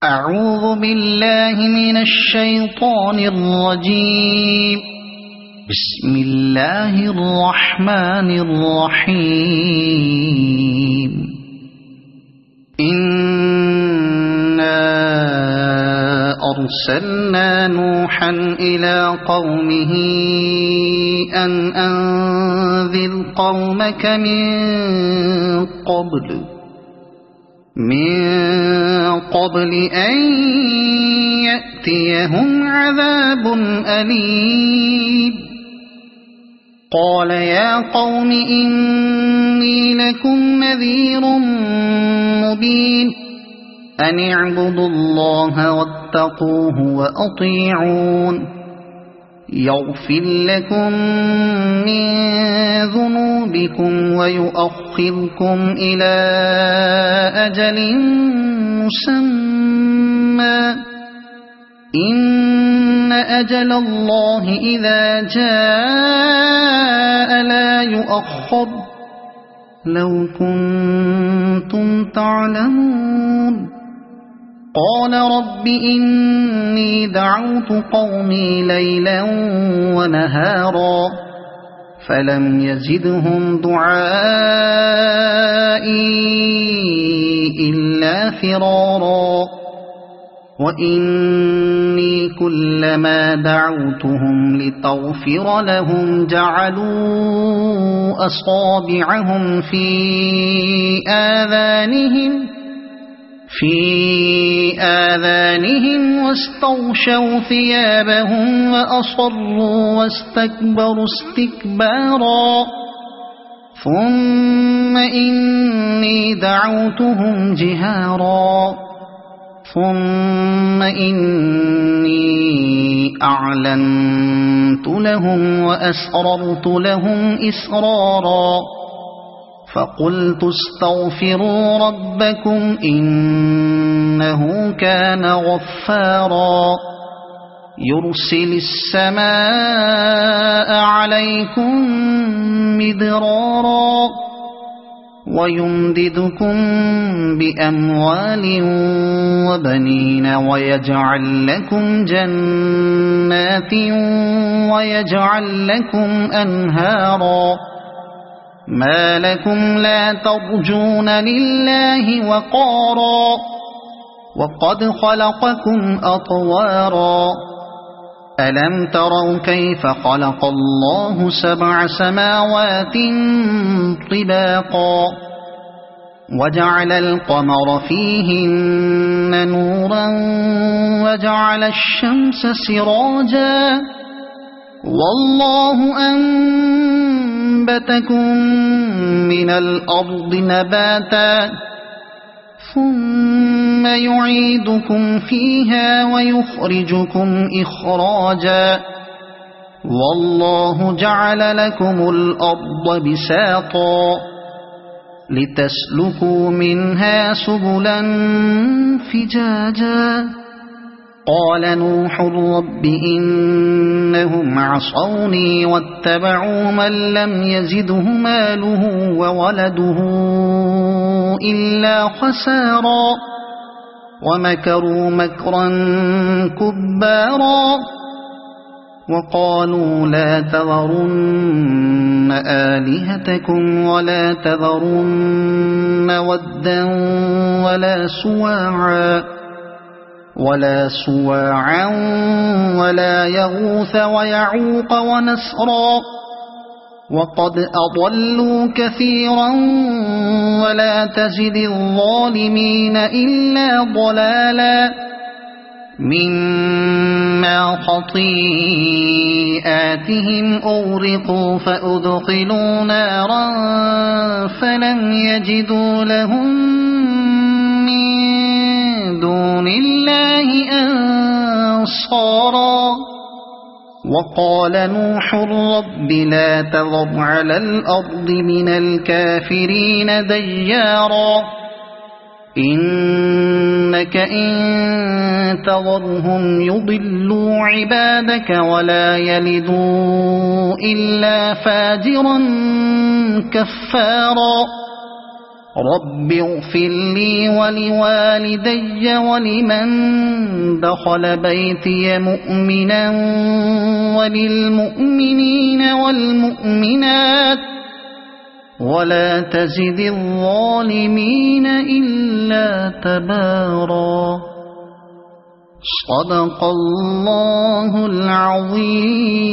أعوذ بالله من الشيطان الرجيم. بسم الله الرحمن الرحيم. إنا أرسلنا نوحا إلى قومه أن أنذر قومك من قبل أن يأتيهم عذاب أليم. قال يا قوم إني لكم نذير مبين أن اعبدوا الله واتقوه وأطيعون يغفر لكم من ذنوبكم ويؤخركم إلى أجل مسمى إن أجل الله إذا جاء لا يؤخر لو كنتم تعلمون. قال رب إني دعوت قومي ليلا ونهارا فلم يزدهم دعائي إلا فرارا وإني كلما دعوتهم لتغفر لهم جعلوا أصابعهم في آذانهم واستغشوا ثيابهم وأصروا واستكبروا استكبارا ثم إني دعوتهم جهارا ثم إني أعلنت لهم وأسررت لهم إسرارا فقلت استغفروا ربكم إنه كان غفارا يرسل السماء عليكم مدرارا ويمددكم بأموال وبنين ويجعل لكم جنات ويجعل لكم أنهارا ما لكم لا ترجون لله وقارا وقد خلقكم أطوارا ألم تروا كيف خلق الله 7 سماوات طباقا وجعل القمر فيهن نورا وجعل الشمس سراجا والله أنبتكم من الأرض نباتا ثم يعيدكم فيها ويخرجكم إخراجا والله جعل لكم الأرض بساطا لتسلكوا منها سبلا فجاجا قال نوح رب إنهم عصوني واتبعوا من لم يزده ماله وولده إلا خسارا ومكروا مكرا كبارا وقالوا لا تذرن آلهتكم ولا تذرن ودا ولا سواعا ولا يغوث ويعوق ونسرا وقد أضلوا كثيرا ولا تزد الظالمين إلا ضلالا مما خطيئاتهم أغرقوا فأدخلوا نارا فلم يجدوا لهم دون الله أنصارا وقال نوح رب لا تذر على الأرض من الكافرين ديارا إنك إن تذرهم يضلوا عبادك ولا يلدوا إلا فاجرا كفارا رب اغفر لي ولوالدي ولمن دخل بيتي مؤمنا وللمؤمنين والمؤمنات ولا تزد الظالمين إلا تبارا. صدق الله العظيم.